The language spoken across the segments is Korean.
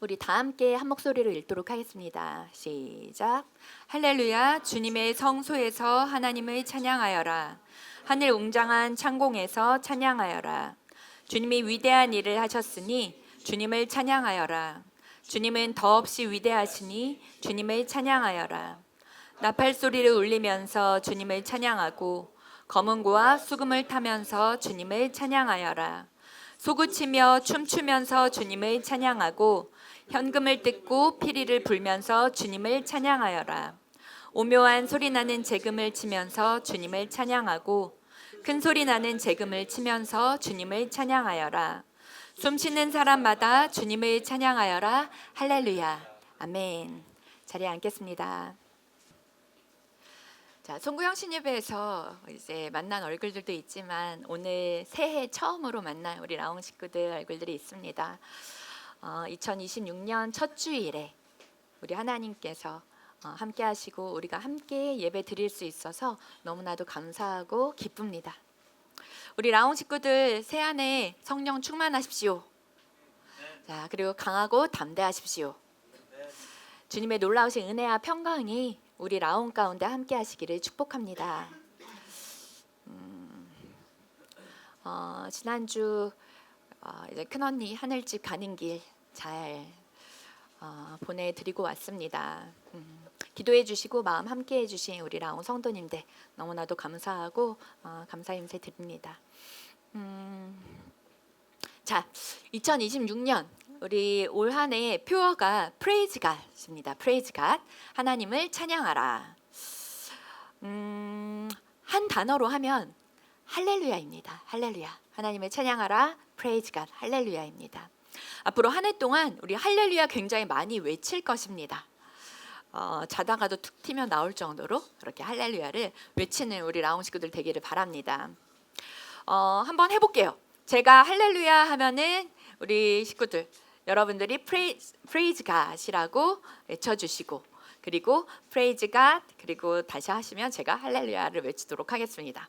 우리 다 함께 한 목소리로 읽도록 하겠습니다. 시작. 할렐루야. 주님의 성소에서 하나님을 찬양하여라. 하늘 웅장한 창공에서 찬양하여라. 주님이 위대한 일을 하셨으니 주님을 찬양하여라. 주님은 더없이 위대하시니 주님을 찬양하여라. 나팔 소리를 울리면서 주님을 찬양하고 검은고와 수금을 타면서 주님을 찬양하여라. 소구치며 춤추면서 주님을 찬양하고 현금을 뜯고 피리를 불면서 주님을 찬양하여라. 오묘한 소리 나는 재금을 치면서 주님을 찬양하고 큰 소리 나는 재금을 치면서 주님을 찬양하여라. 숨쉬는 사람마다 주님을 찬양하여라. 할렐루야. 아멘. 자리에 앉겠습니다. 자, 송구영 신예배에서 이제 만난 얼굴들도 있지만 오늘 새해 처음으로 만난 우리 라옹 식구들 얼굴들이 있습니다. 2026년 첫 주일에 우리 하나님께서 함께 하시고 우리가 함께 예배 드릴 수 있어서 너무나도 감사하고 기쁩니다. 우리 라옹 식구들 새해안에 성령 충만하십시오. 자, 그리고 강하고 담대하십시오. 주님의 놀라우신 은혜와 평강이 우리 라옹 가운데 함께 하시기를 축복합니다. 지난주 이제 큰언니 하늘집 가는 길 잘 보내드리고 왔습니다. 기도해 주시고 마음 함께 해주신 우리 라옹 성도님들 너무나도 감사하고 감사 인사 드립니다. 자, 2026년 우리 올 한해 표어가 프레이즈 갓입니다. 프레이즈 갓, 하나님을 찬양하라. 한 단어로 하면 할렐루야입니다. 할렐루야. 하나님을 찬양하라. 프레이즈 갓, 할렐루야입니다. 앞으로 한 해 동안 우리 할렐루야 굉장히 많이 외칠 것입니다. 자다가도 툭 튀면 나올 정도로 그렇게 할렐루야를 외치는 우리 라옹 식구들 되기를 바랍니다. 한번 해볼게요. 제가 할렐루야 하면은 우리 식구들 여러분들이 프레이즈 갓이라고 외쳐주시고 그리고 프레이즈 갓 그리고 다시 하시면 제가 할렐루야를 외치도록 하겠습니다.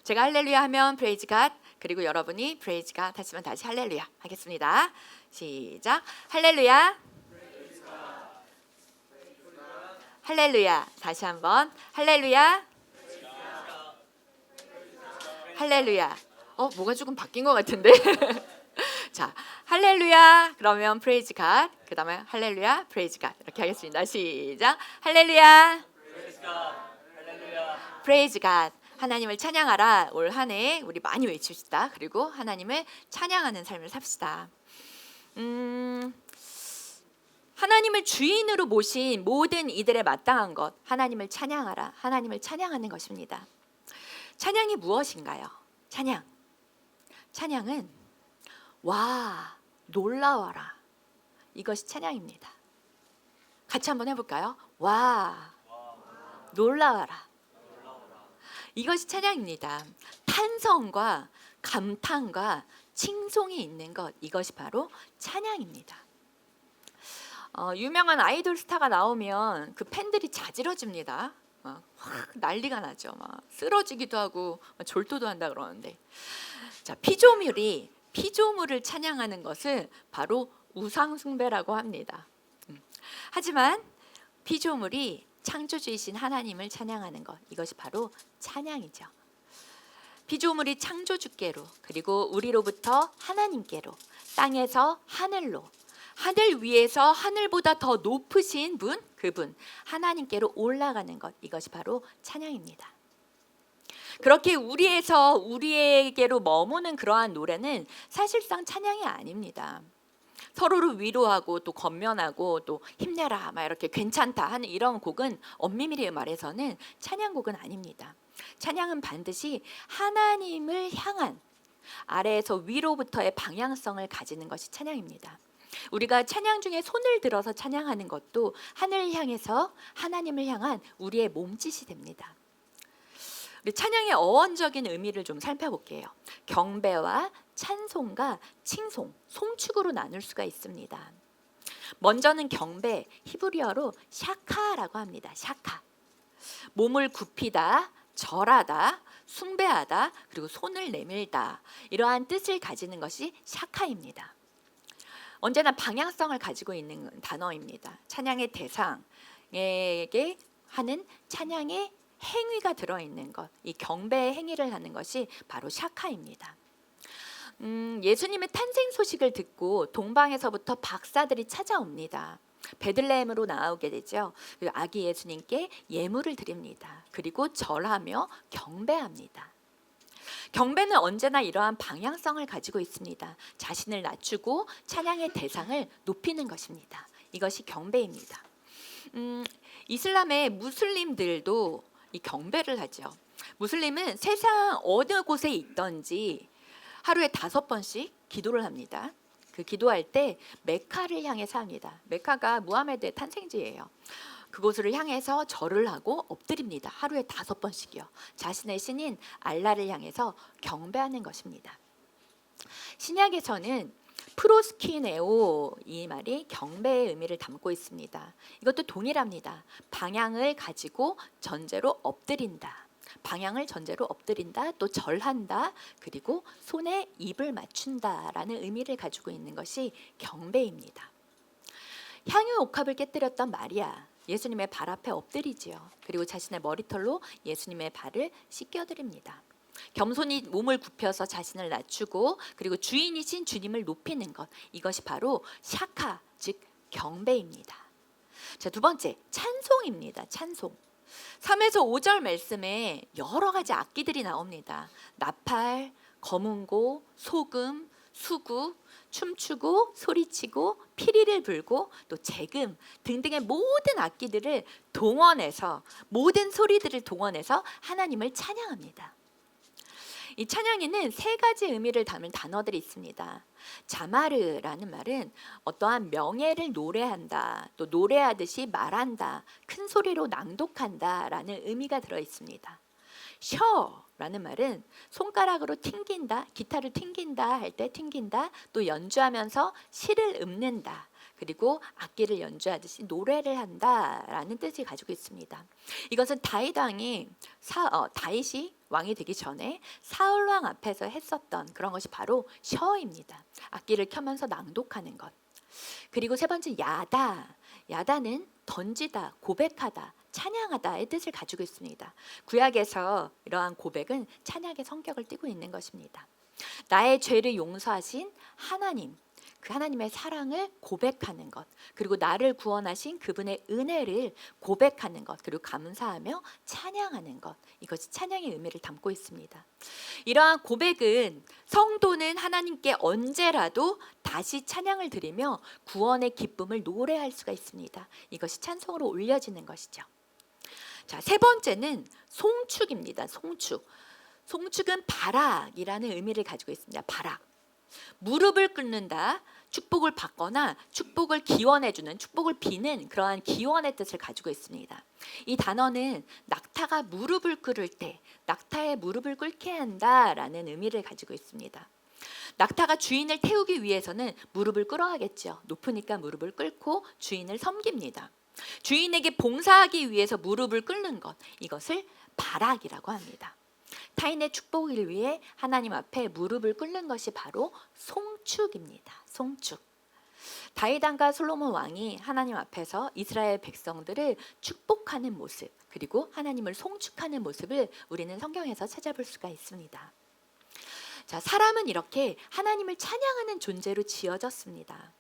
제가 할렐루야 하면 프레이즈 갓 그리고 여러분이 프레이즈 갓 하시면 다시 할렐루야 하겠습니다. 시작. 할렐루야. 할렐루야. 다시 한번 할렐루야. 할렐루야. 뭐가 조금 바뀐 것 같은데. 자, 할렐루야. 그러면 프레이즈 갓. 그다음에 할렐루야, 프레이즈 갓. 이렇게 하겠습니다. 시작. 할렐루야. 프레이즈 갓. 하나님을 찬양하라. 올 한 해 우리 많이 외칩시다. 그리고 하나님을 찬양하는 삶을 삽시다. 하나님을 주인으로 모신 모든 이들의 마땅한 것, 하나님을 찬양하라. 하나님을 찬양하는 것입니다. 찬양이 무엇인가요? 찬양은 와, 놀라워라. 이것이 찬양입니다. 같이 한번 해볼까요? 와, 놀라워라. 이것이 찬양입니다. 탄성과 감탄과 칭송이 있는 것, 이것이 바로 찬양입니다. 유명한 아이돌 스타가 나오면 그 팬들이 자지러집니다. 확 난리가 나죠. 막 쓰러지기도 하고 졸도도 한다 그러는데, 자, 피조물을 찬양하는 것은 바로 우상숭배라고 합니다. 하지만 피조물이 창조주이신 하나님을 찬양하는 것, 이것이 바로 찬양이죠. 피조물이 창조주께로 그리고 우리로부터 하나님께로 땅에서 하늘로 하늘 위에서 하늘보다 더 높으신 분, 그분 하나님께로 올라가는 것, 이것이 바로 찬양입니다. 그렇게 우리에게로 머무는 그러한 노래는 사실상 찬양이 아닙니다. 서로를 위로하고 또 건면하고 또 힘내라 막 이렇게 괜찮다 하는 이런 곡은 엄밀히 말해서는 찬양곡은 아닙니다. 찬양은 반드시 하나님을 향한 아래에서 위로부터의 방향성을 가지는 것이 찬양입니다. 우리가 찬양 중에 손을 들어서 찬양하는 것도 하늘을 향해서 하나님을 향한 우리의 몸짓이 됩니다. 우리 찬양의 어원적인 의미를 좀 살펴볼게요. 경배와 찬송과 칭송, 송축으로 나눌 수가 있습니다. 먼저는 경배, 히브리어로 샤카라고 합니다. 샤카. 몸을 굽히다, 절하다, 숭배하다, 그리고 손을 내밀다, 이러한 뜻을 가지는 것이 샤카입니다. 언제나 방향성을 가지고 있는 단어입니다. 찬양의 대상에게 하는 찬양의 행위가 들어있는 것, 이 경배의 행위를 하는 것이 바로 샤카입니다. 예수님의 탄생 소식을 듣고 동방에서부터 박사들이 찾아옵니다. 베들레헴으로 나오게 되죠. 그리고 아기 예수님께 예물을 드립니다. 그리고 절하며 경배합니다. 경배는 언제나 이러한 방향성을 가지고 있습니다. 자신을 낮추고 찬양의 대상을 높이는 것입니다. 이것이 경배입니다. 이슬람의 무슬림들도 이 경배를 하죠. 무슬림은 세상 어느 곳에 있든지 하루에 5번씩 기도를 합니다. 그 기도할 때 메카를 향해서 합니다. 메카가 무하메드의 탄생지예요. 그곳을 향해서 절을 하고 엎드립니다. 하루에 5번씩이요. 자신의 신인 알라를 향해서 경배하는 것입니다. 신약에서는 프로스키네오 이 말이 경배의 의미를 담고 있습니다. 이것도 동일합니다. 방향을 가지고 전제로 엎드린다. 방향을 전제로 엎드린다, 또 절한다, 그리고 손에 입을 맞춘다라는 의미를 가지고 있는 것이 경배입니다. 향유 옥합을 깨뜨렸던 마리아, 예수님의 발 앞에 엎드리지요. 그리고 자신의 머리털로 예수님의 발을 씻겨드립니다. 겸손히 몸을 굽혀서 자신을 낮추고 그리고 주인이신 주님을 높이는 것, 이것이 바로 샤카, 즉 경배입니다. 자, 두 번째, 찬송입니다. 찬송. 3에서 5절 말씀에 여러 가지 악기들이 나옵니다. 나팔, 검은고, 소금, 수구, 춤추고 소리치고 피리를 불고 또 재금 등등의 모든 악기들을 동원해서, 모든 소리들을 동원해서 하나님을 찬양합니다. 이 찬양에는 3가지 의미를 담은 단어들이 있습니다. 자마르라는 말은 어떠한 명예를 노래한다, 또 노래하듯이 말한다, 큰 소리로 낭독한다 라는 의미가 들어 있습니다. 셔라는 말은 손가락으로 튕긴다, 기타를 튕긴다 할 때 튕긴다, 또 연주하면서 시를 읊는다, 그리고 악기를 연주하듯이 노래를 한다라는 뜻을 가지고 있습니다. 이것은 다윗 왕이 다윗이 왕이 되기 전에 사울 왕 앞에서 했었던 그런 것이 바로 셔입니다. 악기를 켜면서 낭독하는 것. 그리고 3번째 야다. 야다는 던지다, 고백하다, 찬양하다의 뜻을 가지고 있습니다. 구약에서 이러한 고백은 찬양의 성격을 띠고 있는 것입니다. 나의 죄를 용서하신 하나님, 그 하나님의 사랑을 고백하는 것, 그리고 나를 구원하신 그분의 은혜를 고백하는 것, 그리고 감사하며 찬양하는 것, 이것이 찬양의 의미를 담고 있습니다. 이러한 고백은 성도는 하나님께 언제라도 다시 찬양을 드리며 구원의 기쁨을 노래할 수가 있습니다. 이것이 찬송으로 올려지는 것이죠. 자, 3번째는 송축입니다. 송축. 송축은 바락이라는 의미를 가지고 있습니다. 바락. 무릎을 꿇는다, 축복을 받거나 축복을 기원해주는, 축복을 비는 그러한 기원의 뜻을 가지고 있습니다. 이 단어는 낙타가 무릎을 꿇을 때 낙타의 무릎을 꿇게 한다라는 의미를 가지고 있습니다. 낙타가 주인을 태우기 위해서는 무릎을 꿇어야겠죠. 높으니까 무릎을 꿇고 주인을 섬깁니다. 주인에게 봉사하기 위해서 무릎을 꿇는 것, 이것을 바락이라고 합니다. 타인의 축복을 위해 하나님 앞에 무릎을 꿇는 것이 바로 송축입니다. 송축. 다윗 왕과 솔로몬 왕이 하나님 앞에서 이스라엘 백성들을 축복하는 모습, 그리고 하나님을 송축하는 모습을 우리는 성경에서 찾아볼 수가 있습니다. 자, 사람은 이렇게 하나님을 찬양하는 존재로 지어졌습니다.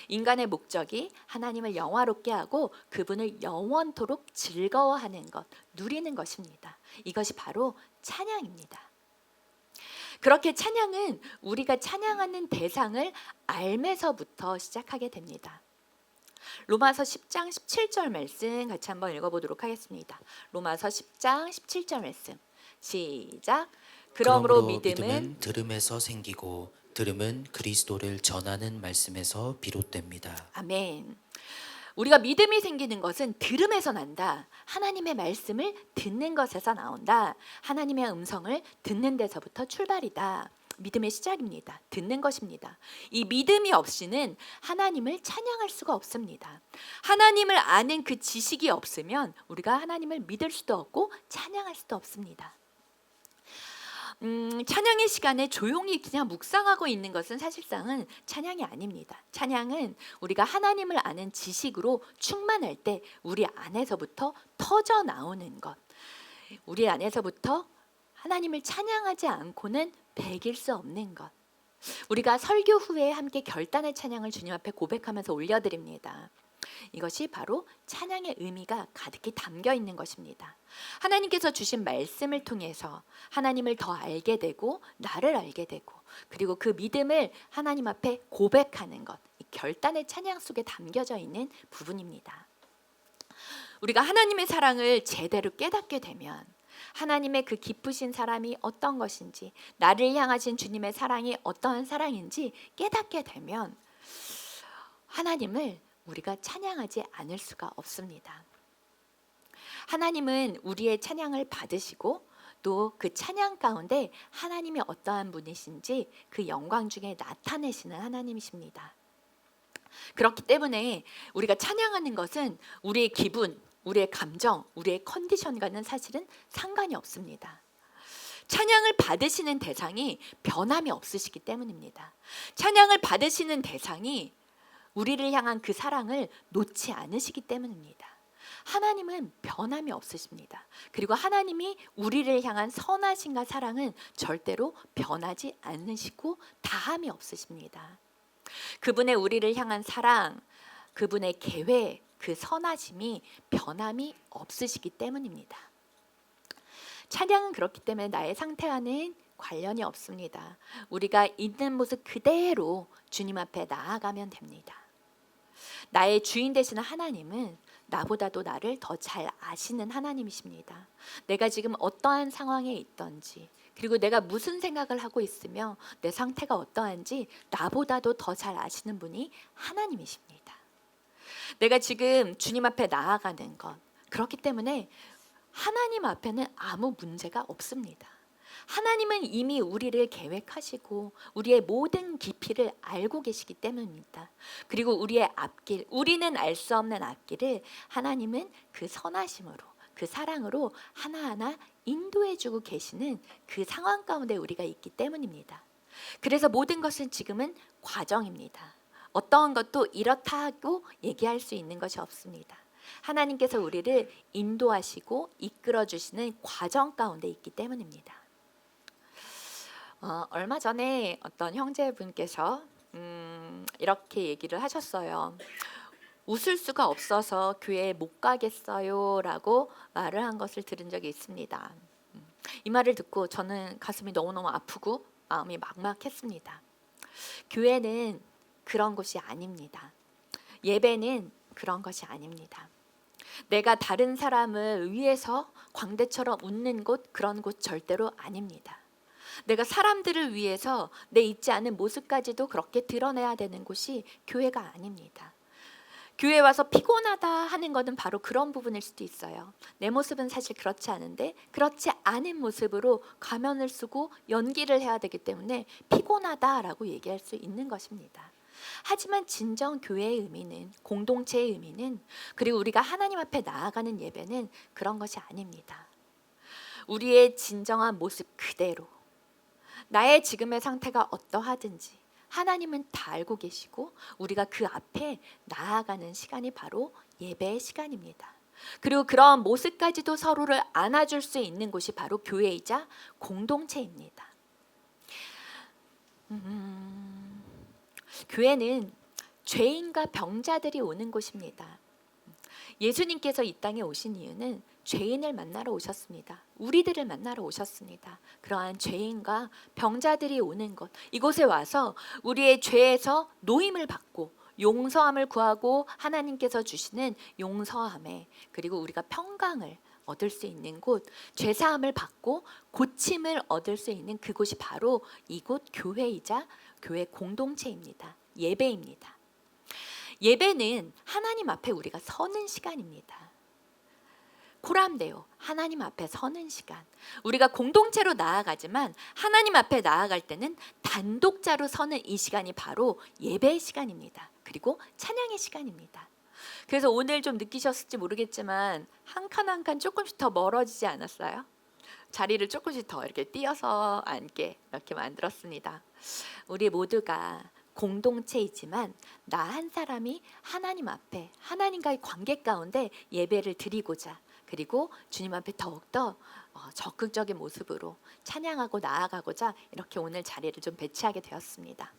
인간의 목적이 하나님을 영화롭게 하고 그분을 영원토록 즐거워하는 것, 누리는 것입니다. 이것이 바로 찬양입니다. 그렇게 찬양은 우리가 찬양하는 대상을 알면서부터 시작하게 됩니다. 로마서 10장 17절 말씀 같이 한번 읽어보도록 하겠습니다. 로마서 10장 17절 말씀 시작. 그러므로 믿음은 들음에서 생기고 들음은 그리스도를 전하는 말씀에서 비롯됩니다. 아멘. 우리가 믿음이 생기는 것은 들음에서 난다. 하나님의 말씀을 듣는 것에서 나온다. 하나님의 음성을 듣는 데서부터 출발이다. 믿음의 시작입니다. 듣는 것입니다. 이 믿음이 없이는 하나님을 찬양할 수가 없습니다. 하나님을 아는 그 지식이 없으면 우리가 하나님을 믿을 수도 없고 찬양할 수도 없습니다. 찬양의 시간에 조용히 그냥 묵상하고 있는 것은 사실상은 찬양이 아닙니다. 찬양은 우리가 하나님을 아는 지식으로 충만할 때 우리 안에서부터 터져 나오는 것. 우리 안에서부터 하나님을 찬양하지 않고는 배길 수 없는 것. 우리가 설교 후에 함께 결단의 찬양을 주님 앞에 고백하면서 올려드립니다. 이것이 바로 찬양의 의미가 가득히 담겨 있는 것입니다. 하나님께서 주신 말씀을 통해서 하나님을 더 알게 되고 나를 알게 되고 그리고 그 믿음을 하나님 앞에 고백하는 것, 이 결단의 찬양 속에 담겨져 있는 부분입니다. 우리가 하나님의 사랑을 제대로 깨닫게 되면 하나님의 그 기쁘신 사랑이 어떤 것인지, 나를 향하신 주님의 사랑이 어떠한 사랑인지 깨닫게 되면 하나님을 우리가 찬양하지 않을 수가 없습니다. 하나님은 우리의 찬양을 받으시고 또 그 찬양 가운데 하나님이 어떠한 분이신지 그 영광 중에 나타내시는 하나님이십니다. 그렇기 때문에 우리가 찬양하는 것은 우리의 기분, 우리의 감정, 우리의 컨디션과는 사실은 상관이 없습니다. 찬양을 받으시는 대상이 변함이 없으시기 때문입니다. 찬양을 받으시는 대상이 우리를 향한 그 사랑을 놓지 않으시기 때문입니다. 하나님은 변함이 없으십니다. 그리고 하나님이 우리를 향한 선하심과 사랑은 절대로 변하지 않으시고 다함이 없으십니다. 그분의 우리를 향한 사랑, 그분의 계획, 그 선하심이 변함이 없으시기 때문입니다. 찬양은 그렇기 때문에 나의 상태와는 관련이 없습니다. 우리가 있는 모습 그대로 주님 앞에 나아가면 됩니다. 나의 주인 되시는 하나님은 나보다도 나를 더 잘 아시는 하나님이십니다. 내가 지금 어떠한 상황에 있던지, 그리고 내가 무슨 생각을 하고 있으며 내 상태가 어떠한지 나보다도 더 잘 아시는 분이 하나님이십니다. 내가 지금 주님 앞에 나아가는 것, 그렇기 때문에 하나님 앞에는 아무 문제가 없습니다. 하나님은 이미 우리를 계획하시고 우리의 모든 깊이를 알고 계시기 때문입니다. 그리고 우리의 앞길, 우리는 알 수 없는 앞길을 하나님은 그 선하심으로, 그 사랑으로 하나하나 인도해주고 계시는 그 상황 가운데 우리가 있기 때문입니다. 그래서 모든 것은 지금은 과정입니다. 어떠한 것도 이렇다 하고 얘기할 수 있는 것이 없습니다. 하나님께서 우리를 인도하시고 이끌어 주시는 과정 가운데 있기 때문입니다. 얼마 전에 어떤 형제분께서 이렇게 얘기를 하셨어요. 웃을 수가 없어서 교회에 못 가겠어요 라고 말을 한 것을 들은 적이 있습니다. 이 말을 듣고 저는 가슴이 너무너무 아프고 마음이 막막했습니다. 교회는 그런 곳이 아닙니다. 예배는 그런 것이 아닙니다. 내가 다른 사람을 위해서 광대처럼 웃는 곳, 그런 곳 절대로 아닙니다. 내가 사람들을 위해서 내 있지 않은 모습까지도 그렇게 드러내야 되는 곳이 교회가 아닙니다. 교회 와서 피곤하다 하는 것은 바로 그런 부분일 수도 있어요. 내 모습은 사실 그렇지 않은데 그렇지 않은 모습으로 가면을 쓰고 연기를 해야 되기 때문에 피곤하다라고 얘기할 수 있는 것입니다. 하지만 진정 교회의 의미는, 공동체의 의미는, 그리고 우리가 하나님 앞에 나아가는 예배는 그런 것이 아닙니다. 우리의 진정한 모습 그대로, 나의 지금의 상태가 어떠하든지 하나님은 다 알고 계시고 우리가 그 앞에 나아가는 시간이 바로 예배의 시간입니다. 그리고 그런 모습까지도 서로를 안아줄 수 있는 곳이 바로 교회이자 공동체입니다. 교회는 죄인과 병자들이 오는 곳입니다. 예수님께서 이 땅에 오신 이유는 죄인을 만나러 오셨습니다. 우리들을 만나러 오셨습니다. 그러한 죄인과 병자들이 오는 곳, 이곳에 와서 우리의 죄에서 노임을 받고 용서함을 구하고 하나님께서 주시는 용서함에, 그리고 우리가 평강을 얻을 수 있는 곳, 죄사함을 받고 고침을 얻을 수 있는 그곳이 바로 이곳 교회이자 교회 공동체입니다. 예배입니다. 예배는 하나님 앞에 우리가 서는 시간입니다. 코람데오, 하나님 앞에 서는 시간. 우리가 공동체로 나아가지만 하나님 앞에 나아갈 때는 단독자로 서는 이 시간이 바로 예배의 시간입니다. 그리고 찬양의 시간입니다. 그래서 오늘 좀 느끼셨을지 모르겠지만 한 칸 한 칸 조금씩 더 멀어지지 않았어요? 자리를 조금씩 더 이렇게 띄어서 앉게 이렇게 만들었습니다. 우리 모두가 공동체이지만 나 한 사람이 하나님 앞에 하나님과의 관계 가운데 예배를 드리고자, 그리고 주님 앞에 더욱더 적극적인 모습으로 찬양하고 나아가고자 이렇게 오늘 자리를 좀 배치하게 되었습니다.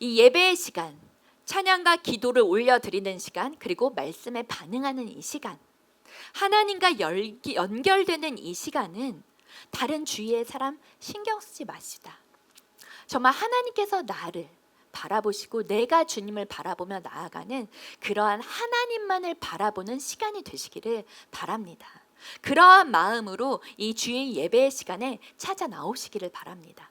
이 예배의 시간, 찬양과 기도를 올려드리는 시간, 그리고 말씀에 반응하는 이 시간, 하나님과 연결되는 이 시간은 다른 주위의 사람 신경 쓰지 마시다. 정말 하나님께서 나를 바라보시고 내가 주님을 바라보며 나아가는 그러한 하나님만을 바라보는 시간이 되시기를 바랍니다. 그러한 마음으로 이 주일 예배의 시간에 찾아 나오시기를 바랍니다.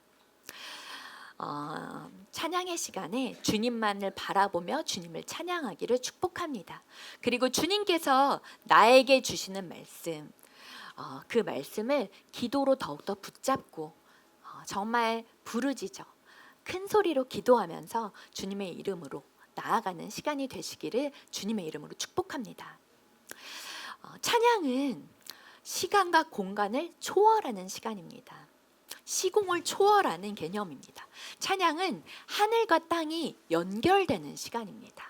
찬양의 시간에 주님만을 바라보며 주님을 찬양하기를 축복합니다. 그리고 주님께서 나에게 주시는 말씀, 그 말씀을 기도로 더욱더 붙잡고 정말 부르짖어 큰 소리로 기도하면서 주님의 이름으로 나아가는 시간이 되시기를 주님의 이름으로 축복합니다. 찬양은 시간과 공간을 초월하는 시간입니다. 시공을 초월하는 개념입니다. 찬양은 하늘과 땅이 연결되는 시간입니다.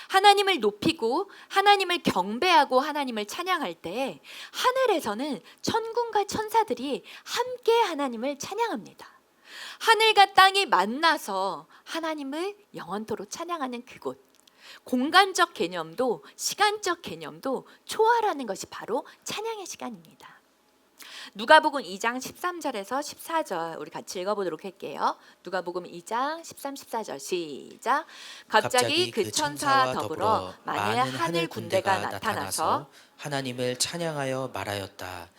하나님을 높이고 하나님을 경배하고 하나님을 찬양할 때 하늘에서는 천군과 천사들이 함께 하나님을 찬양합니다. 하늘과 땅이 만나서 하나님을 영원토록 찬양하는 그곳, 공간적 개념도 시간적 개념도 초월하는 것이 바로 찬양의 시간입니다. 누가복음 2장 13절에서 14절 우리 같이 읽어보도록 할게요. 누가복음 2장 13, 14절 시작. 갑자기 그 천사와 더불어 많은 하늘 군대가 나타나서 하나님을 찬양하여 말하였다.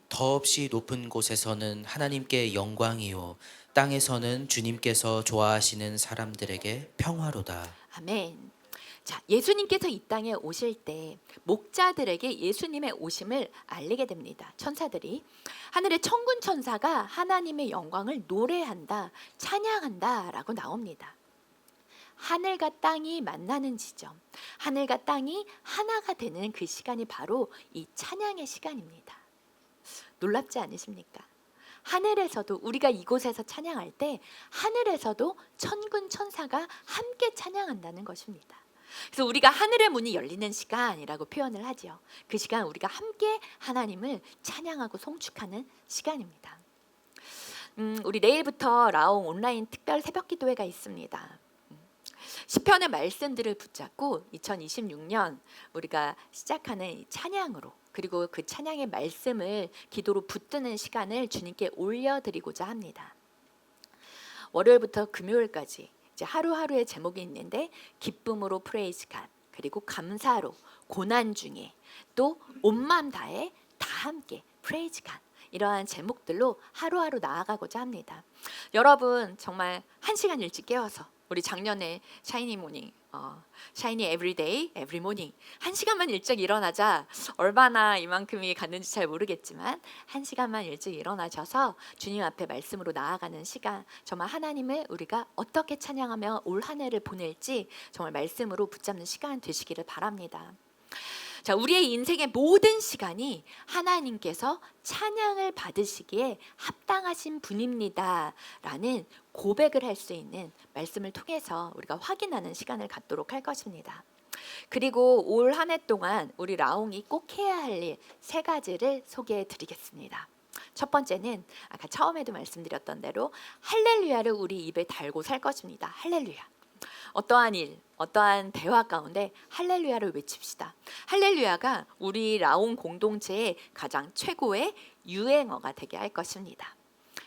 더없이 높은 곳에서는 하나님께 영광이요 땅에서는 주님께서 좋아하시는 사람들에게 평화로다. 아멘. 자, 예수님께서 이 땅에 오실 때 목자들에게 예수님의 오심을 알리게 됩니다. 천사들이 하늘의 천군 천사가 하나님의 영광을 노래한다, 찬양한다라고 나옵니다. 하늘과 땅이 만나는 지점, 하늘과 땅이 하나가 되는 그 시간이 바로 이 찬양의 시간입니다. 놀랍지 않으십니까? 하늘에서도 우리가 이곳에서 찬양할 때 하늘에서도 천군 천사가 함께 찬양한다는 것입니다. 그래서 우리가 하늘의 문이 열리는 시간이라고 표현을 하죠. 그 시간 우리가 함께 하나님을 찬양하고 송축하는 시간입니다. 우리 내일부터 라옹 온라인 특별 새벽 기도회가 있습니다. 시편의 말씀들을 붙잡고 2026년 우리가 시작하는 이 찬양으로, 그리고 그 찬양의 말씀을 기도로 붙드는 시간을 주님께 올려드리고자 합니다. 월요일부터 금요일까지 이제 하루하루의 제목이 있는데 기쁨으로 프레이즈 갓, 그리고 감사로, 고난 중에, 또 온 마음 다해 다 함께 프레이즈 갓, 이러한 제목들로 하루하루 나아가고자 합니다. 여러분 정말 1시간 일찍 깨워서 우리 작년에 샤이니 모닝, 샤이니 에브리데이 에브리 모닝 1시간만 일찍 일어나자, 얼마나 이만큼이 갔는지 잘 모르겠지만 1시간만 일찍 일어나셔서 주님 앞에 말씀으로 나아가는 시간, 정말 하나님을 우리가 어떻게 찬양하며 올 한 해를 보낼지 정말 말씀으로 붙잡는 시간 되시기를 바랍니다. 자, 우리의 인생의 모든 시간이 하나님께서 찬양을 받으시기에 합당하신 분입니다라는 고백을 할 수 있는 말씀을 통해서 우리가 확인하는 시간을 갖도록 할 것입니다. 그리고 올 한 해 동안 우리 라옹이 꼭 해야 할 일 3가지를 소개해 드리겠습니다. 첫 번째는 아까 처음에도 말씀드렸던 대로 할렐루야를 우리 입에 달고 살 것입니다. 할렐루야. 어떠한 일, 어떠한 대화 가운데 할렐루야를 외칩시다. 할렐루야가 우리 라옹 공동체의 가장 최고의 유행어가 되게 할 것입니다.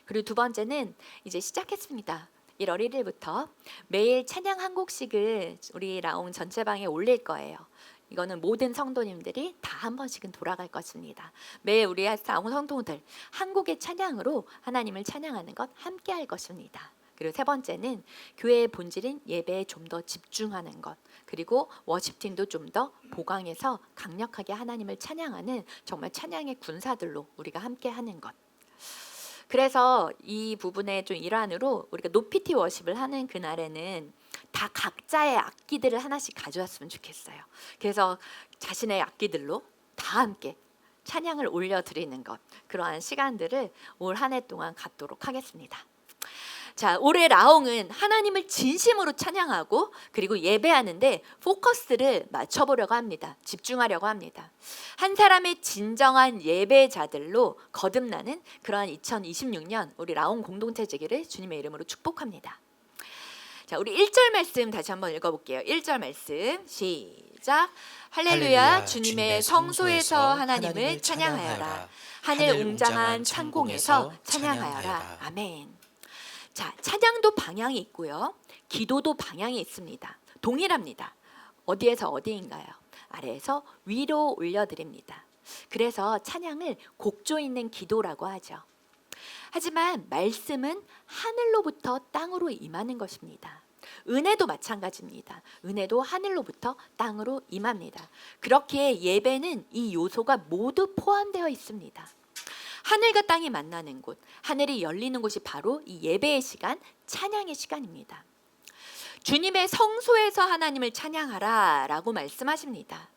그리고 두 번째는 이제 시작했습니다. 1월 1일부터 매일 찬양 한 곡씩을 우리 라옹 전체방에 올릴 거예요. 이거는 모든 성도님들이 다 한 번씩은 돌아갈 것입니다. 매일 우리 라옹 성도들 한 곡의 찬양으로 하나님을 찬양하는 것 함께 할 것입니다. 그리고 세 번째는 교회의 본질인 예배에 좀 더 집중하는 것, 그리고 워십팀도 좀 더 보강해서 강력하게 하나님을 찬양하는 정말 찬양의 군사들로 우리가 함께 하는 것. 그래서 이 부분의 좀 일환으로 우리가 노피티 워십을 하는 그날에는 다 각자의 악기들을 하나씩 가져왔으면 좋겠어요. 그래서 자신의 악기들로 다 함께 찬양을 올려드리는 것, 그러한 시간들을 올 한 해 동안 갖도록 하겠습니다. 자, 올해 라옹은 하나님을 진심으로 찬양하고 그리고 예배하는데 포커스를 맞춰보려고 합니다. 집중하려고 합니다. 한 사람의 진정한 예배자들로 거듭나는 그러한 2026년 우리 라옹 공동체 되기를 주님의 이름으로 축복합니다. 자, 우리 1절 말씀 다시 한번 읽어볼게요. 1절 말씀 시작. 할렐루야, 주님의 성소에서 하나님을 찬양하여라. 하늘 웅장한 창공에서 찬양하여라. 아멘. 자, 찬양도 방향이 있고요. 기도도 방향이 있습니다. 동일합니다. 어디에서 어디인가요? 아래에서 위로 올려드립니다. 그래서 찬양을 곡조 있는 기도라고 하죠. 하지만 말씀은 하늘로부터 땅으로 임하는 것입니다. 은혜도 마찬가지입니다. 은혜도 하늘로부터 땅으로 임합니다. 그렇게 예배는 이 요소가 모두 포함되어 있습니다. 하늘과 땅이 만나는 곳, 하늘이 열리는 곳이 바로 이 예배의 시간, 찬양의 시간입니다. 주님의 성소에서 하나님을 찬양하라 라고 말씀하십니다.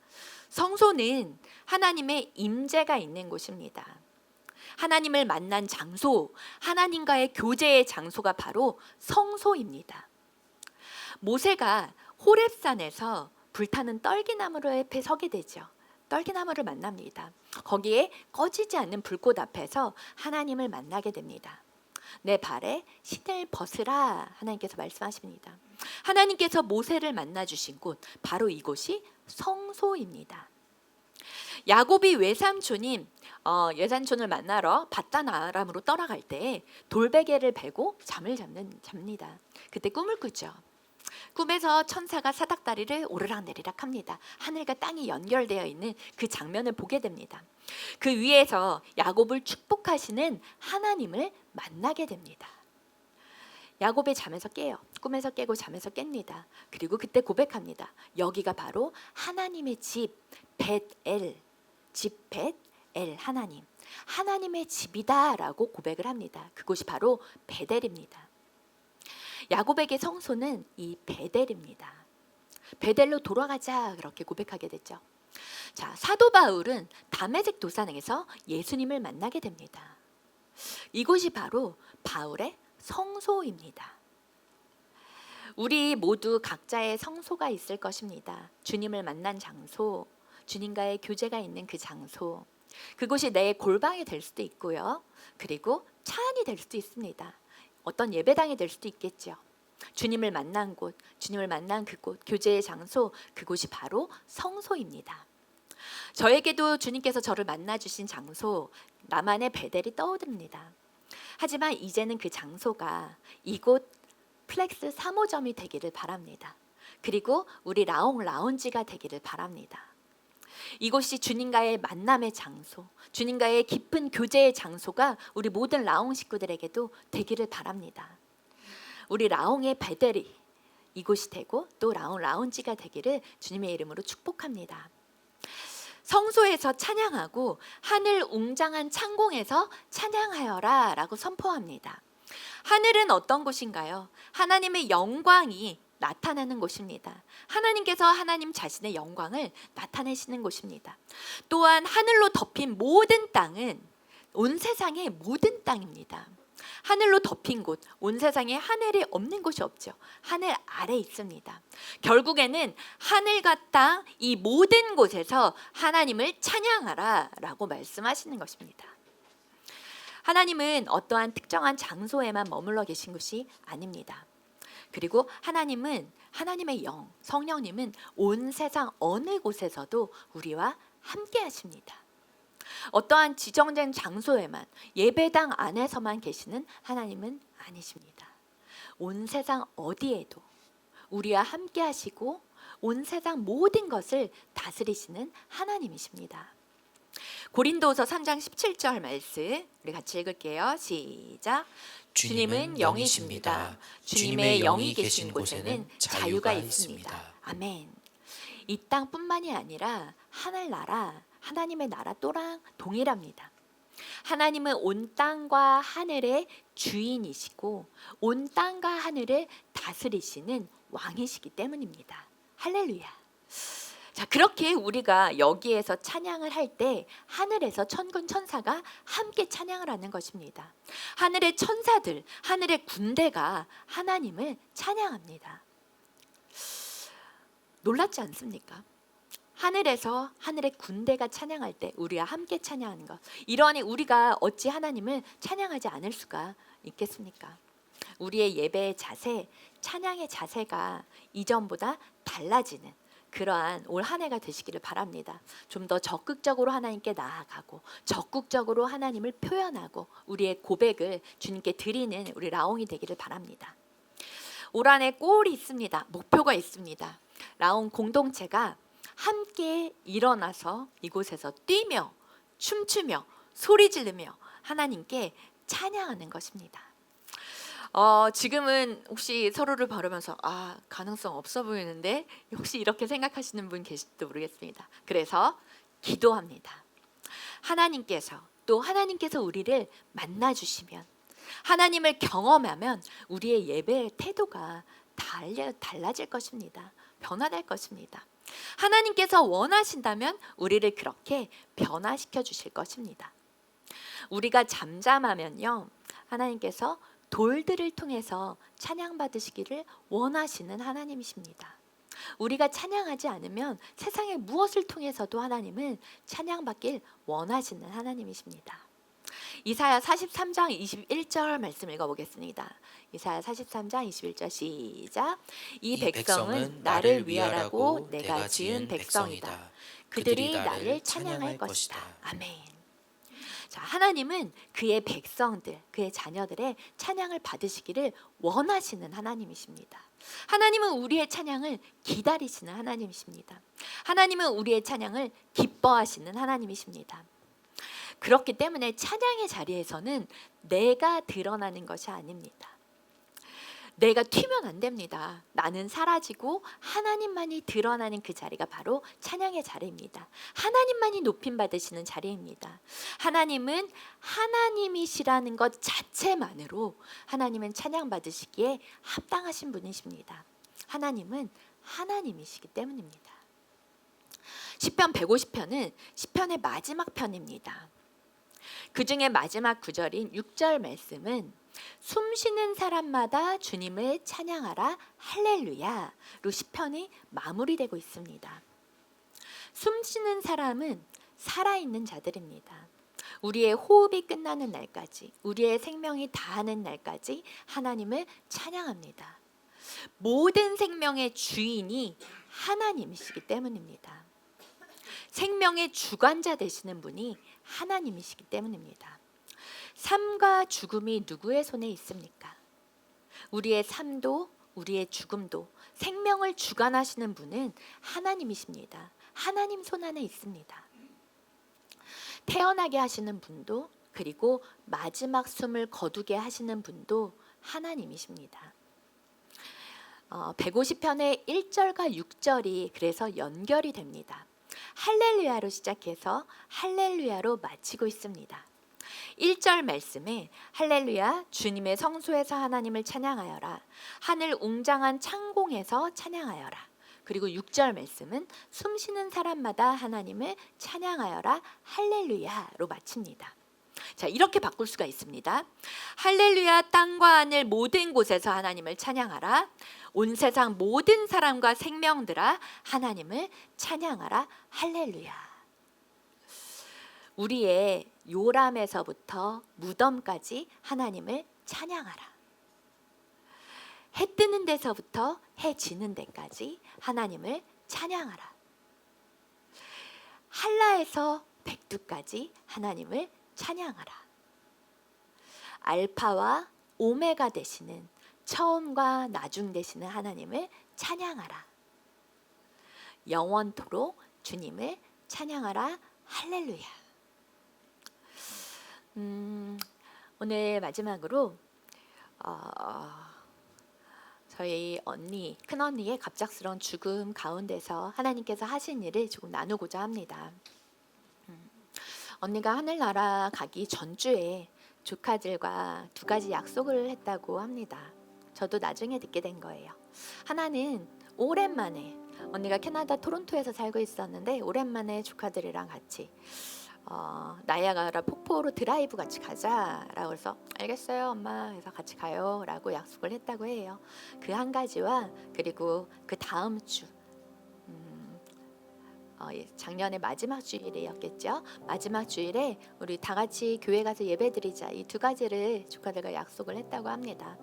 성소는 하나님의 임재가 있는 곳입니다. 하나님을 만난 장소, 하나님과의 교제의 장소가 바로 성소입니다. 모세가 호렙산에서 불타는 떨기나무를 옆에 서게 되죠. 떨기나무를 만납니다. 거기에 꺼지지 않는 불꽃 앞에서 하나님을 만나게 됩니다. 내 발에 신을 벗으라 하나님께서 말씀하십니다. 하나님께서 모세를 만나 주신 곳, 바로 이곳이 성소입니다. 야곱이 외삼촌인 예산촌을 만나러 바단 아람으로 떠나갈 때 돌베개를 베고 잠을 잡니다. 그때 꿈을 꾸죠. 꿈에서 천사가 사닥다리를 오르락내리락 합니다. 하늘과 땅이 연결되어 있는 그 장면을 보게 됩니다. 그 위에서 야곱을 축복하시는 하나님을 만나게 됩니다. 야곱이 잠에서 깨요. 꿈에서 깨고 잠에서 깹니다. 그리고 그때 고백합니다. 여기가 바로 하나님의 집 벳엘, 집 벳엘 하나님, 하나님의 집이다라고 고백을 합니다. 그곳이 바로 베델입니다. 야곱에게 성소는 이 베델입니다. 베델로 돌아가자 그렇게 고백하게 됐죠. 자, 사도 바울은 다메섹 도산에서 예수님을 만나게 됩니다. 이곳이 바로 바울의 성소입니다. 우리 모두 각자의 성소가 있을 것입니다. 주님을 만난 장소, 주님과의 교제가 있는 그 장소, 그곳이 내 골방이 될 수도 있고요. 그리고 차 안이 될 수도 있습니다. 어떤 예배당이 될 수도 있겠죠. 주님을 만난 곳, 주님을 만난 그곳, 교제의 장소, 그곳이 바로 성소입니다. 저에게도 주님께서 저를 만나 주신 장소, 나만의 베델이 떠오릅니다. 하지만 이제는 그 장소가 이곳 플렉스 3호점이 되기를 바랍니다. 그리고 우리 라옹 라운지가 되기를 바랍니다. 이곳이 주님과의 만남의 장소, 주님과의 깊은 교제의 장소가 우리 모든 라옹 식구들에게도 되기를 바랍니다. 우리 라옹의 베델이 이곳이 되고 또 라옹 라운지가 되기를 주님의 이름으로 축복합니다. 성소에서 찬양하고 하늘 웅장한 창공에서 찬양하여라 라고 선포합니다. 하늘은 어떤 곳인가요? 하나님의 영광이 나타나는 곳입니다. 하나님께서 하나님 자신의 영광을 나타내시는 곳입니다. 또한 하늘로 덮인 모든 땅은 온 세상의 모든 땅입니다. 하늘로 덮인 곳, 온 세상에 하늘이 없는 곳이 없죠. 하늘 아래 있습니다. 결국에는 하늘과 땅 이 모든 곳에서 하나님을 찬양하라 라고 말씀하시는 것입니다. 하나님은 어떠한 특정한 장소에만 머물러 계신 것이 아닙니다. 그리고 하나님은 하나님의 영, 성령님은 온 세상 어느 곳에서도 우리와 함께 하십니다. 어떠한 지정된 장소에만 예배당 안에서만 계시는 하나님은 아니십니다. 온 세상 어디에도 우리와 함께 하시고 온 세상 모든 것을 다스리시는 하나님이십니다. 고린도후서 3장 17절 말씀 우리 같이 읽을게요. 시작. 주님은 영이십니다. 주님의 영이 계신 곳에는 자유가 있습니다. 아멘. 이 땅뿐만이 아니라 하늘나라, 하나님의 나라 또랑 동일합니다. 하나님은 온 땅과 하늘의 주인이시고 온 땅과 하늘을 다스리시는 왕이시기 때문입니다. 할렐루야. 자, 그렇게 우리가 여기에서 찬양을 할 때 하늘에서 천군 천사가 함께 찬양을 하는 것입니다. 하늘의 천사들, 하늘의 군대가 하나님을 찬양합니다. 놀랍지 않습니까? 하늘에서 하늘의 군대가 찬양할 때 우리와 함께 찬양하는 것. 이러니 우리가 어찌 하나님을 찬양하지 않을 수가 있겠습니까? 우리의 예배의 자세, 찬양의 자세가 이전보다 달라지는 그러한 올 한 해가 되시기를 바랍니다. 좀 더 적극적으로 하나님께 나아가고 적극적으로 하나님을 표현하고 우리의 고백을 주님께 드리는 우리 라옹이 되기를 바랍니다. 올 한 해 골이 있습니다. 목표가 있습니다. 라옹 공동체가 함께 일어나서 이곳에서 뛰며 춤추며 소리 지르며 하나님께 찬양하는 것입니다. 지금은 혹시 서로를 바라면서 가능성 없어 보이는데 혹시 이렇게 생각하시는 분 계실지도 모르겠습니다. 그래서 기도합니다. 하나님께서 우리를 만나 주시면, 하나님을 경험하면 우리의 예배의 태도가 달라질 것입니다. 변화될 것입니다. 하나님께서 원하신다면 우리를 그렇게 변화시켜 주실 것입니다. 우리가 잠잠하면요, 하나님께서 돌들을 통해서 찬양받으시기를 원하시는 하나님이십니다. 우리가 찬양하지 않으면 세상의 무엇을 통해서도 하나님은 찬양받길 원하시는 하나님이십니다. 이사야 43장 21절 말씀 읽어보겠습니다. 이사야 43장 21절 시작. 이 백성은 나를 위하라고 내가 지은 백성이다. 그들이 나를 찬양할 것이다. 아멘. 자, 하나님은 그의 백성들, 그의 자녀들의 찬양을 받으시기를 원하시는 하나님이십니다. 하나님은 우리의 찬양을 기다리시는 하나님이십니다. 하나님은 우리의 찬양을 기뻐하시는 하나님이십니다. 그렇기 때문에 찬양의 자리에서는 내가 드러나는 것이 아닙니다. 내가 튀면 안 됩니다. 나는 사라지고 하나님만이 드러나는 그 자리가 바로 찬양의 자리입니다. 하나님만이 높임 받으시는 자리입니다. 하나님은 하나님이시라는 것 자체만으로 하나님은 찬양 받으시기에 합당하신 분이십니다. 하나님은 하나님이시기 때문입니다. 시편 150편은 시편의 마지막 편입니다. 그 중에 마지막 구절인 6절 말씀은 숨쉬는 사람마다 주님을 찬양하라 할렐루야로 시편이 마무리되고 있습니다. 숨쉬는 사람은 살아있는 자들입니다. 우리의 호흡이 끝나는 날까지, 우리의 생명이 다하는 날까지 하나님을 찬양합니다. 모든 생명의 주인이 하나님이시기 때문입니다. 생명의 주관자 되시는 분이 하나님이시기 때문입니다. 삶과 죽음이 누구의 손에 있습니까? 우리의 삶도 우리의 죽음도 생명을 주관하시는 분은 하나님이십니다. 하나님 손 안에 있습니다. 태어나게 하시는 분도, 그리고 마지막 숨을 거두게 하시는 분도 하나님이십니다. 150편의 1절과 6절이 그래서 연결이 됩니다. 할렐루야로 시작해서 할렐루야로 마치고 있습니다. 1절 말씀에 할렐루야 주님의 성소에서 하나님을 찬양하여라, 하늘 웅장한 창공에서 찬양하여라. 그리고 6절 말씀은 숨쉬는 사람마다 하나님을 찬양하여라 할렐루야로 마칩니다. 자, 이렇게 바꿀 수가 있습니다. 할렐루야 땅과 하늘 모든 곳에서 하나님을 찬양하라, 온 세상 모든 사람과 생명들아 하나님을 찬양하라 할렐루야. 우리의 요람에서부터 무덤까지 하나님을 찬양하라. 해 뜨는 데서부터 해 지는 데까지 하나님을 찬양하라. 한라에서 백두까지 하나님을 찬양하라. 알파와 오메가 되시는, 처음과 나중 되시는 하나님을 찬양하라. 영원토록 주님을 찬양하라 할렐루야. 오늘 마지막으로 저희 큰 언니의 갑작스러운 죽음 가운데서 하나님께서 하신 일을 조금 나누고자 합니다. 언니가 하늘나라 가기 전주에 조카들과 2가지 약속을 했다고 합니다. 저도 나중에 듣게 된 거예요. 하나는 오랜만에 언니가 캐나다 토론토에서 살고 있었는데 오랜만에 조카들이랑 같이 나이아가라 폭포로 드라이브 같이 가자라고 해서 알겠어요 엄마 해서 같이 가요라고 약속을 했다고 해요. 그 한 가지와 그리고 그 다음 주 작년에 마지막 주일이었겠죠. 마지막 주일에 우리 다 같이 교회 가서 예배드리자, 이 두 가지를 조카들과 약속을 했다고 합니다.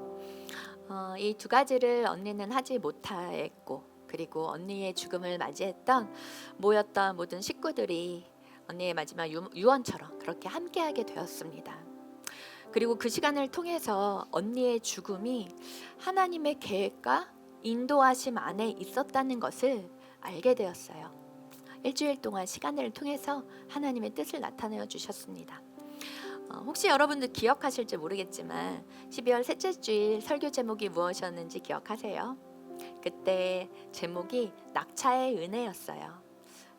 이 두 가지를 언니는 하지 못했고, 그리고 언니의 죽음을 맞이했던 모였던 모든 식구들이 언니의 마지막 유언처럼 그렇게 함께하게 되었습니다. 그리고 그 시간을 통해서 언니의 죽음이 하나님의 계획과 인도하심 안에 있었다는 것을 알게 되었어요. 일주일 동안 시간을 통해서 하나님의 뜻을 나타내어 주셨습니다. 혹시 여러분들 기억하실지 모르겠지만 12월 셋째 주일 설교 제목이 무엇이었는지 기억하세요? 그때 제목이 낙차의 은혜였어요.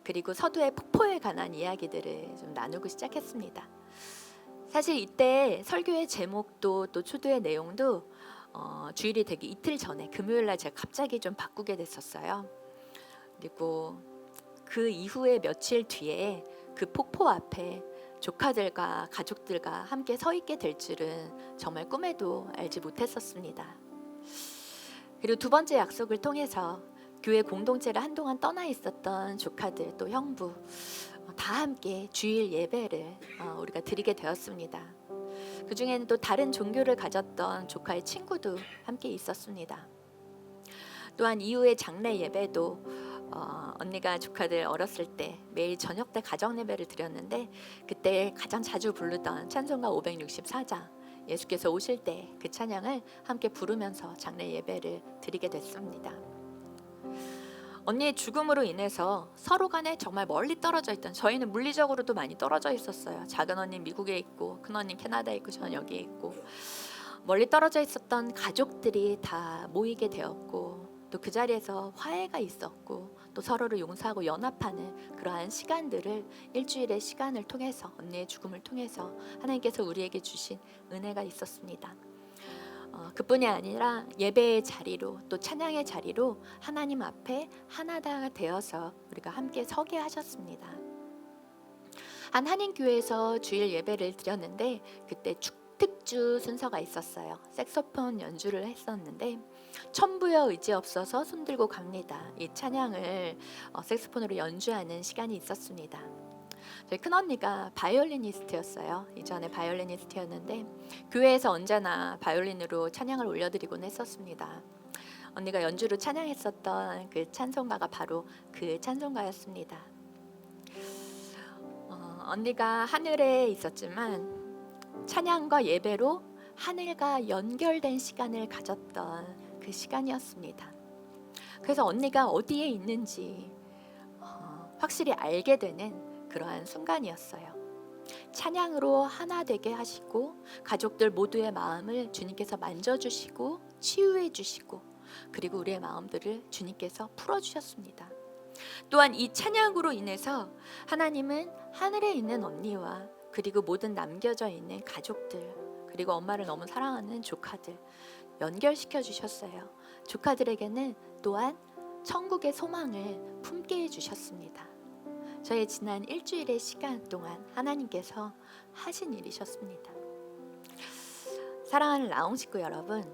그리고 서두의 폭포에 관한 이야기들을 좀 나누고 시작했습니다. 사실 이때 설교의 제목도 또 초두의 내용도 주일이 되기 이틀 전에 금요일날 제가 갑자기 좀 바꾸게 됐었어요. 그리고 그 이후에 며칠 뒤에 그 폭포 앞에 조카들과 가족들과 함께 서 있게 될 줄은 정말 꿈에도 알지 못했었습니다. 그리고 두 번째 약속을 통해서 교회 공동체를 한동안 떠나 있었던 조카들 또 형부 다 함께 주일 예배를 우리가 드리게 되었습니다. 그 중에는 또 다른 종교를 가졌던 조카의 친구도 함께 있었습니다. 또한 이후에 장례 예배도 언니가 조카들 어렸을 때 매일 저녁 때 가정 예배를 드렸는데 그때 가장 자주 부르던 찬송가 564장 예수께서 오실 때 그 찬양을 함께 부르면서 장례 예배를 드리게 됐습니다. 언니의 죽음으로 인해서 서로 간에 정말 멀리 떨어져 있던, 저희는 물리적으로도 많이 떨어져 있었어요. 작은 언니 미국에 있고 큰 언니 캐나다에 있고 저는 여기에 있고 멀리 떨어져 있었던 가족들이 다 모이게 되었고 또 그 자리에서 화해가 있었고 또 서로를 용서하고 연합하는 그러한 시간들을 일주일의 시간을 통해서 언니의 죽음을 통해서 하나님께서 우리에게 주신 은혜가 있었습니다. 그뿐이 아니라 예배의 자리로 또 찬양의 자리로 하나님 앞에 하나가 되어서 우리가 함께 서게 하셨습니다. 한 한인교회에서 주일 예배를 드렸는데 그때 특주 순서가 있었어요. 색소폰 연주를 했었는데 천부여 의지 없어서 손들고 갑니다. 이 찬양을 색소폰으로 연주하는 시간이 있었습니다. 저희 큰언니가 바이올리니스트였어요. 이전에 바이올리니스트였는데 교회에서 언제나 바이올린으로 찬양을 올려드리곤 했었습니다. 언니가 연주로 찬양했었던 그 찬송가가 바로 그 찬송가였습니다. 언니가 하늘에 있었지만 찬양과 예배로 하늘과 연결된 시간을 가졌던 그 시간이었습니다. 그래서 언니가 어디에 있는지 확실히 알게 되는 그러한 순간이었어요. 찬양으로 하나 되게 하시고 가족들 모두의 마음을 주님께서 만져주시고 치유해 주시고 그리고 우리의 마음들을 주님께서 풀어주셨습니다. 또한 이 찬양으로 인해서 하나님은 하늘에 있는 언니와 그리고 모든 남겨져 있는 가족들 그리고 엄마를 너무 사랑하는 조카들 연결시켜 주셨어요. 조카들에게는 또한 천국의 소망을 품게 해주셨습니다. 저의 지난 일주일의 시간 동안 하나님께서 하신 일이셨습니다. 사랑하는 라옹 식구 여러분,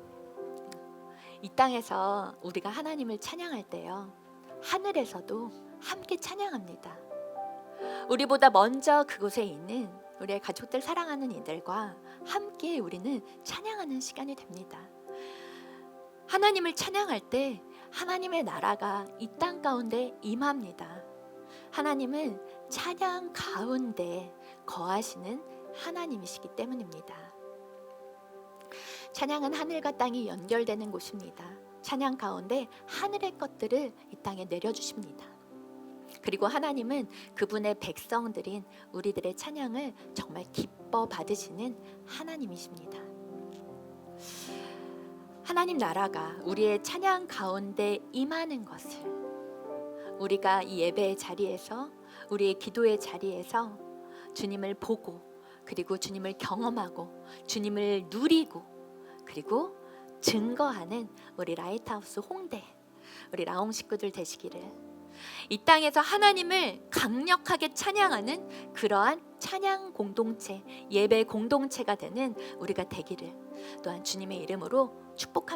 이 땅에서 우리가 하나님을 찬양할 때요 하늘에서도 함께 찬양합니다. 우리보다 먼저 그곳에 있는 우리의 가족들 사랑하는 이들과 함께 우리는 찬양하는 시간이 됩니다. 하나님을 찬양할 때 하나님의 나라가 이 땅 가운데 임합니다. 하나님은 찬양 가운데 거하시는 하나님이시기 때문입니다. 찬양은 하늘과 땅이 연결되는 곳입니다. 찬양 가운데 하늘의 것들을 이 땅에 내려주십니다. 그리고 하나님은 그분의 백성들인 우리들의 찬양을 정말 기뻐 받으시는 하나님이십니다. 하나님 나라가 우리의 찬양 가운데 임하는 것을 우리가 이 예배의 자리에서 우리의 기도의 자리에서 주님을 보고 그리고 주님을 경험하고 주님을 누리고 그리고 증거하는 우리 라이트하우스 홍대 우리 라옹 식구들 되시기를, 이 땅에서 하나님을 강력하게 찬양하는 그러한 찬양 공동체, 예배 공동체가 되는 우리가 되기를 또한 주님의 이름으로 축복합니다.